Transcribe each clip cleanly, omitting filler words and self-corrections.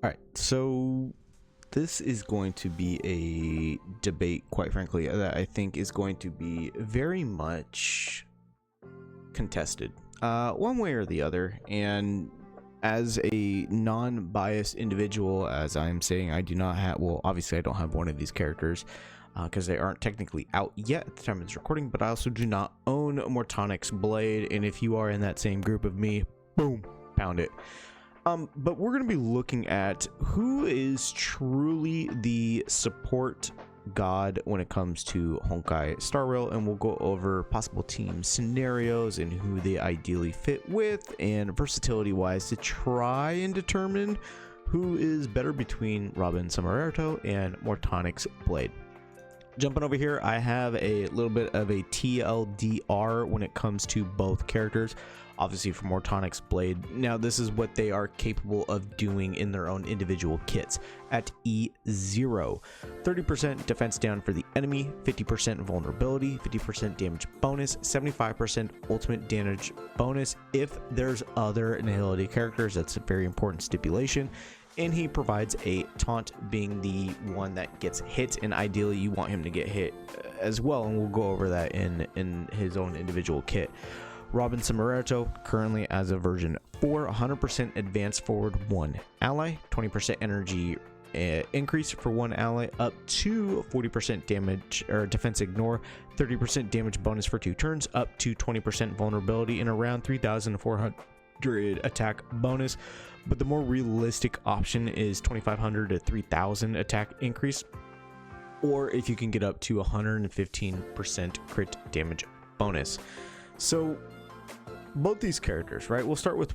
All right, so this is going to be a debate, quite frankly, that I think is going to be very much contested, one way or the other. And as a non-biased individual, as I'm saying, I do not have, well, obviously I don't have one of these characters because they aren't technically out yet at the time of this recording, but I also do not own Mortanex Blade. And if you are in that same group of me, boom, pound it. But we're going to be looking at who is truly the support god when it comes to Honkai Star Rail, and we'll go over possible team scenarios and who they ideally fit with, and versatility wise to try and determine who is better between Robin Summeretto and Mortanex Blade. Jumping over here, I have a little bit of a TLDR when it comes to both characters. Obviously for Mortanex Blade, now this is what they are capable of doing in their own individual kits. At E0, 30% defense down for the enemy, 50% vulnerability, 50% damage bonus, 75% ultimate damage bonus if there's other Annihility characters. That's a very important stipulation. And he provides a taunt, being the one that gets hit, and ideally you want him to get hit as well, and we'll go over that in his own individual kit. Robin Summeretto, currently as of version 4, 100% advance forward 1 ally, 20% energy increase for 1 ally, up to 40% damage or defense ignore, 30% damage bonus for 2 turns, up to 20% vulnerability, and around 3,400 attack bonus. But the more realistic option is 2,500 to 3,000 attack increase, or if you can get up to 115% crit damage bonus. So both these characters, right? We'll start with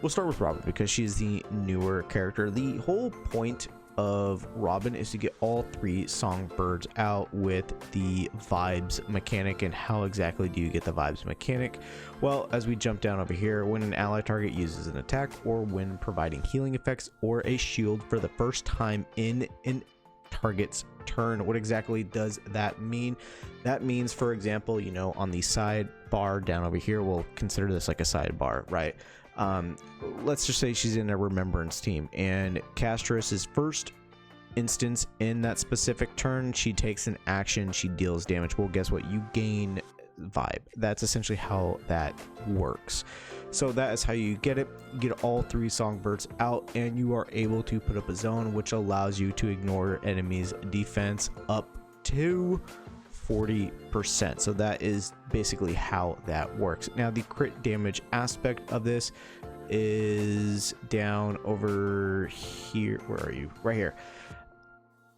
Robin because she's the newer character. The whole point of Robin is to get all 3 songbirds out with the vibes mechanic. And how exactly do you get the vibes mechanic? Well, as we jump down over here, when an ally target uses an attack, or when providing healing effects or a shield for the first time in an target's turn. What exactly does that mean? That means, for example, you know, on the sidebar down over here, we'll consider this like a sidebar, right? Let's just say she's in a remembrance team, and Castrus's first instance in that specific turn, she takes an action, she deals damage. Well, guess what? You gain vibe. That's essentially how that works. So that is how you get it. You get all 3 songbirds out, and you are able to put up a zone which allows you to ignore enemies' defense up to 40%. So that is basically how that works. Now the crit damage aspect of this is down over here. Where are you? Right here.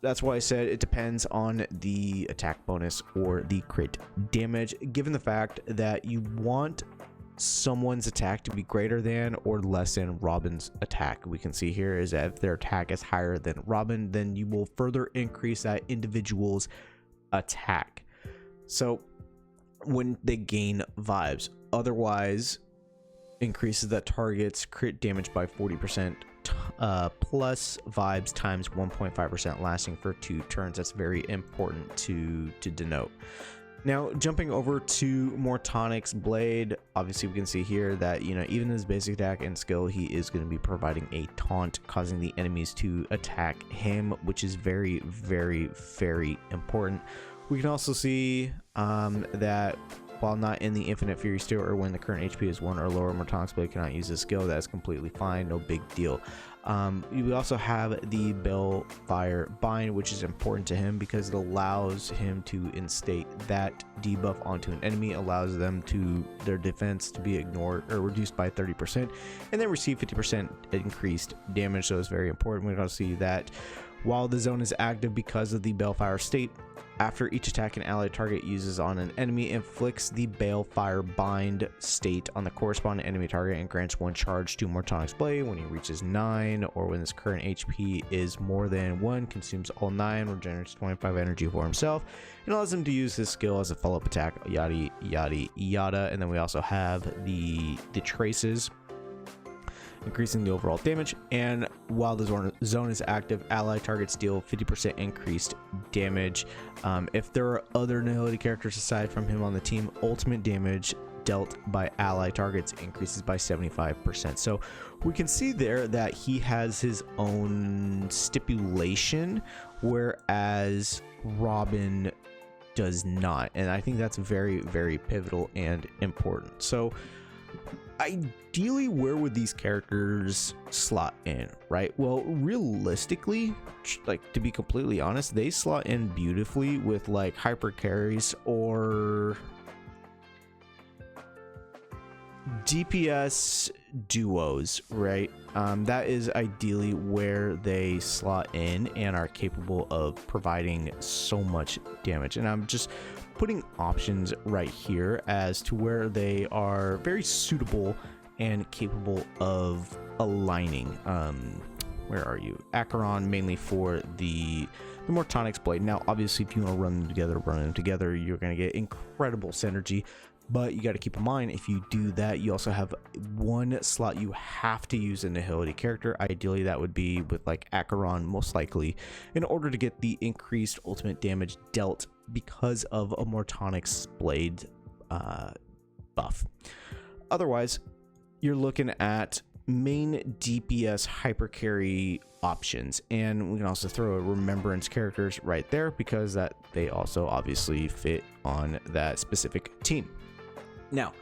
That's why I said it depends on the attack bonus or the crit damage, given the fact that you want someone's attack to be greater than or less than Robin's attack. We can see here is that if their attack is higher than Robin, then you will further increase that individual's attack. So when they gain vibes, otherwise increases that target's crit damage by 40%, plus vibes times 1.5% lasting for 2 turns. That's very important to denote. Now jumping over to Mortanex Blade, obviously we can see here that, you know, even his basic attack and skill, he is going to be providing a taunt, causing the enemies to attack him, which is very, very, very important. We can also see that while not in the Infinite Fury Steel, or when the current HP is 1 or lower, Mortanex Blade cannot use this skill. That is completely fine, no big deal. We also have the Balefire Bind, which is important to him because it allows him to instate that debuff onto an enemy, allows them to their defense to be ignored or reduced by 30%, and then receive 50% increased damage. So it's very important. We can also see that while the zone is active because of the Balefire state, after each attack an allied target uses on an enemy, inflicts the Balefire Bind state on the corresponding enemy target and grants 1 charge to Mortanex Blade when he reaches 9, or when his current HP is more than 1, consumes all 9, regenerates 25 energy for himself, and allows him to use his skill as a follow-up attack, yada yada yada. And then we also have the traces, increasing the overall damage. And while the zone is active, ally targets deal 50% increased damage. If there are other Annihility characters aside from him on the team, ultimate damage dealt by ally targets increases by 75%. So we can see there that he has his own stipulation, whereas Robin does not. And I think that's very, very pivotal and important. So ideally, where would these characters slot in, right? Well, realistically, like, to be completely honest, they slot in beautifully with like hyper carries or DPS duos, right? That is ideally where they slot in and are capable of providing so much damage. And I'm just putting options right here as to where they are very suitable and capable of aligning. Where are you? Acheron, mainly for the Mortanex Blade. Now, obviously, if you want to run them together, you're going to get incredible synergy. But you got to keep in mind, if you do that, you also have one slot you have to use a nihility character. Ideally, that would be with like Acheron, most likely, in order to get the increased ultimate damage dealt because of a Mortanex Blade buff. Otherwise, you're looking at main DPS hypercarry options, and we can also throw a remembrance characters right there because that they also obviously fit on that specific team. Now,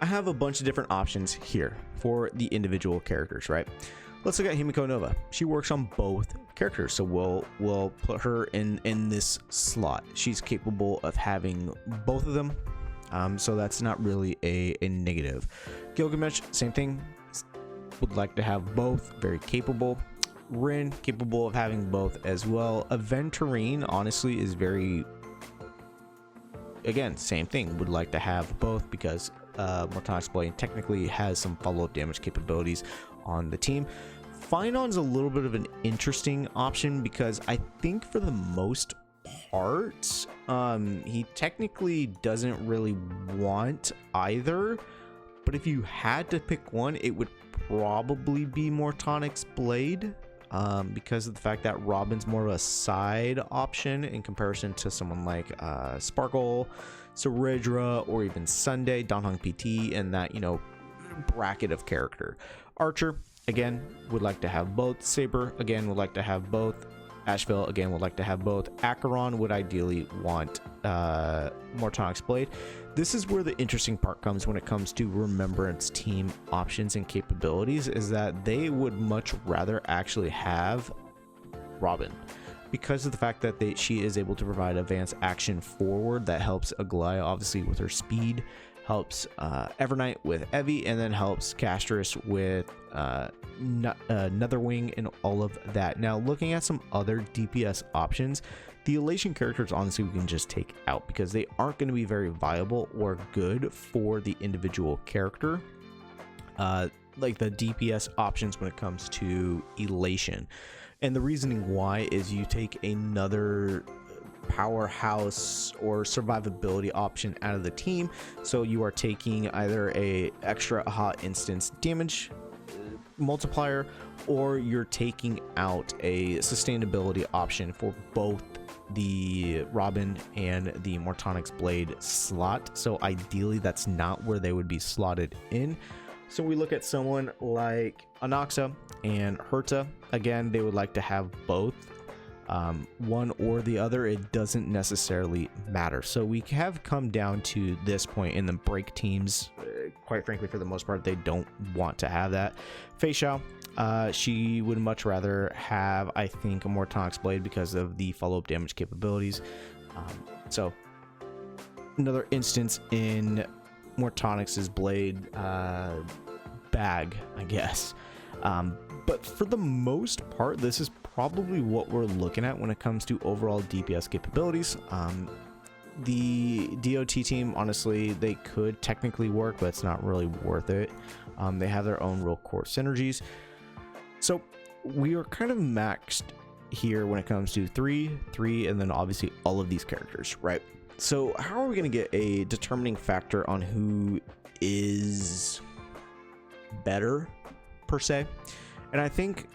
I have a bunch of different options here for the individual characters, right? Let's look at Himiko Nova. She works on both characters, so we'll put her in this slot. She's capable of having both of them, so that's not really a negative. Gilgamesh, same thing. Would like to have both. Very capable. Rin, capable of having both as well. Aventurine, honestly, is very, again, same thing. Would like to have both because Mortanex Blade technically has some follow-up damage capabilities on the team. Phinon's a little bit of an interesting option because I think for the most part, he technically doesn't really want either. But if you had to pick one, it would probably be Mortanex Blade. Because of the fact that Robin's more of a side option in comparison to someone like Sparkle, Saridra, or even Sunday, Danhong PT, and that, you know, bracket of character. Archer, again, would like to have both. Saber, again, would like to have both. Asheville, again, would like to have both. Acheron would ideally want Mortanex Blade. This is where the interesting part comes when it comes to Remembrance team options and capabilities, is that they would much rather actually have Robin because of the fact that she is able to provide advanced action forward that helps Aglaya obviously with her speed, helps Evernight with Evie, and then helps Castris with Netherwing and all of that. Now, looking at some other DPS options, the Elation characters, honestly, we can just take out because they aren't going to be very viable or good for the individual character. Like the DPS options when it comes to Elation. And the reasoning why is you take another powerhouse or survivability option out of the team, so you are taking either a extra hot instance damage multiplier, or you're taking out a sustainability option for both the Robin and the Mortanex Blade slot. So ideally that's not where they would be slotted in. So we look at someone like Anaxa and Herta. Again, they would like to have both. One or the other, it doesn't necessarily matter. So we have come down to this point in the break teams. Quite frankly, for the most part, they don't want to have that. Fei Xiao, she would much rather have, I think, a Mortanex Blade because of the follow-up damage capabilities. So another instance in Mortanex's Blade bag, I guess. But for the most part, this is probably what we're looking at when it comes to overall DPS capabilities. The DOT team, honestly, they could technically work, but it's not really worth it. They have their own real core synergies. So we are kind of maxed here when it comes to 3, and then obviously all of these characters, right? So how are we going to get a determining factor on who is better, per se? And I think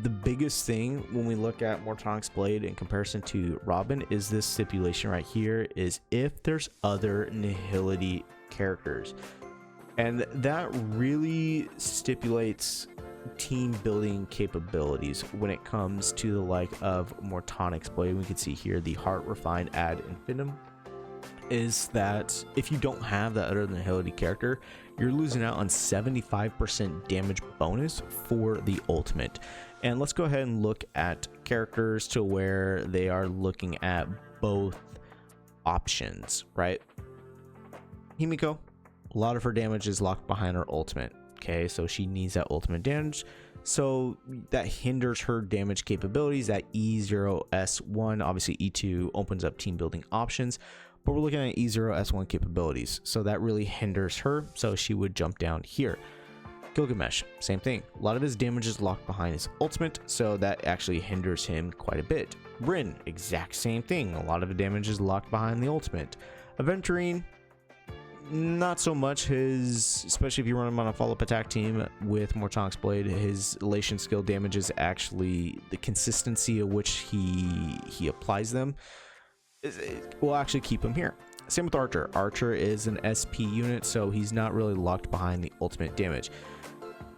the biggest thing when we look at Mortanex Blade in comparison to Robin is this stipulation right here, is if there's other nihility characters, and that really stipulates team building capabilities when it comes to the like of Mortanex Blade. We can see here the Heart Refined Ad Infinitum is that if you don't have that other than agility character, you're losing out on 75% damage bonus for the ultimate. And let's go ahead and look at characters to where they are looking at both options, right? Himiko, a lot of her damage is locked behind her ultimate. Okay, so she needs that ultimate damage, so that hinders her damage capabilities. That E0S1, obviously E2 opens up team building options, but we're looking at E0S1 capabilities, so that really hinders her, so she would jump down here. Gilgamesh, same thing, a lot of his damage is locked behind his ultimate, so that actually hinders him quite a bit. Bryn, exact same thing, a lot of the damage is locked behind the ultimate. Aventurine, not so much. His, especially if you run him on a follow-up attack team with Mortanex Blade, his elation skill damage is actually the consistency of which he applies them will actually keep him here. Same with Archer. Archer is an SP unit, so he's not really locked behind the ultimate damage.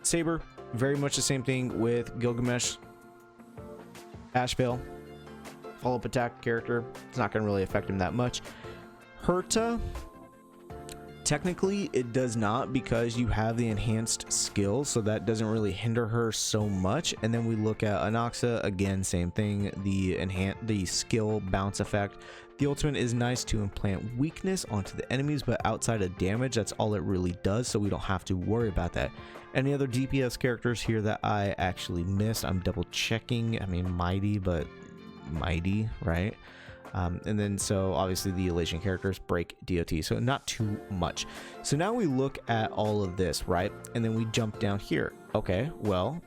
Saber, very much the same thing with Gilgamesh. Ashvale, follow-up attack character, it's not going to really affect him that much. Herta, technically it does not, because you have the enhanced skill, so that doesn't really hinder her so much. And then we look at Anaxa, again same thing, the skill bounce effect. The ultimate is nice to implant weakness onto the enemies, but outside of damage, that's all it really does, so we don't have to worry about that. Any other DPS characters here that I actually missed? I'm double checking. I mean, Mighty, but Mighty, right? And then so obviously the elation characters break DOT, so not too much. So now we look at all of this, right? And then we jump down here. Okay, well,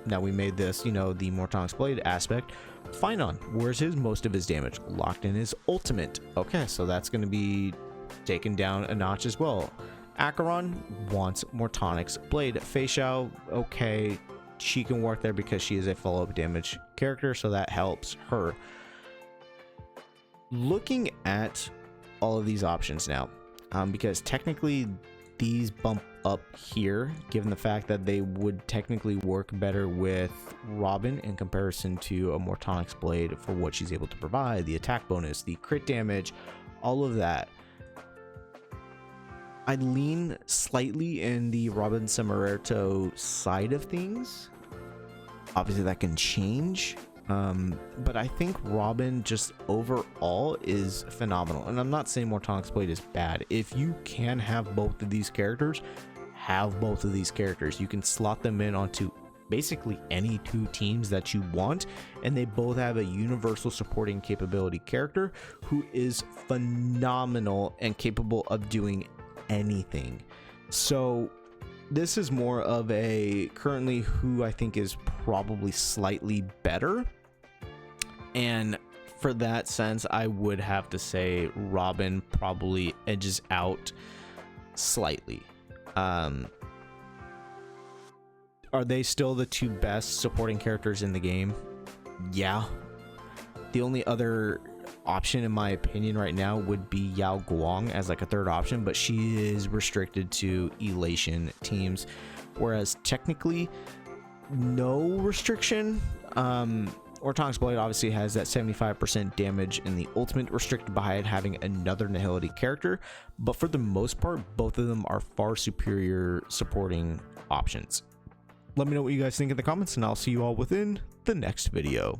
now we made this, you know, the Mortanex Blade aspect. Finon, where's most of his damage? Locked in his ultimate. Okay, so that's going to be taken down a notch as well. Acheron wants Mortanex Blade. Fei Xiao, okay, she can work there because she is a follow-up damage character, so that helps her. Looking at all of these options now, because technically these bump up here, given the fact that they would technically work better with Robin in comparison to a Mortanex Blade for what she's able to provide, the attack bonus, the crit damage, all of that. I lean slightly in the Robin Summeretto side of things. Obviously that can change. But I think Robin just overall is phenomenal, and I'm not saying Mortanex Blade is bad. If you can have both of these characters, have both of these characters. You can slot them in onto basically any two teams that you want, and they both have a universal supporting capability character who is phenomenal and capable of doing anything. So this is more of a currently who I think is probably slightly better, and for that sense I would have to say Robin probably edges out slightly. Are they still the two best supporting characters in the game? Yeah. The only other option in my opinion right now would be Yao Guang as like a third option, but she is restricted to elation teams, whereas technically no restriction. Mortanex Blade obviously has that 75% damage in the ultimate, restricted by it having another nihility character, but for the most part both of them are far superior supporting options. Let me know what you guys think in the comments, and I'll see you all within the next video.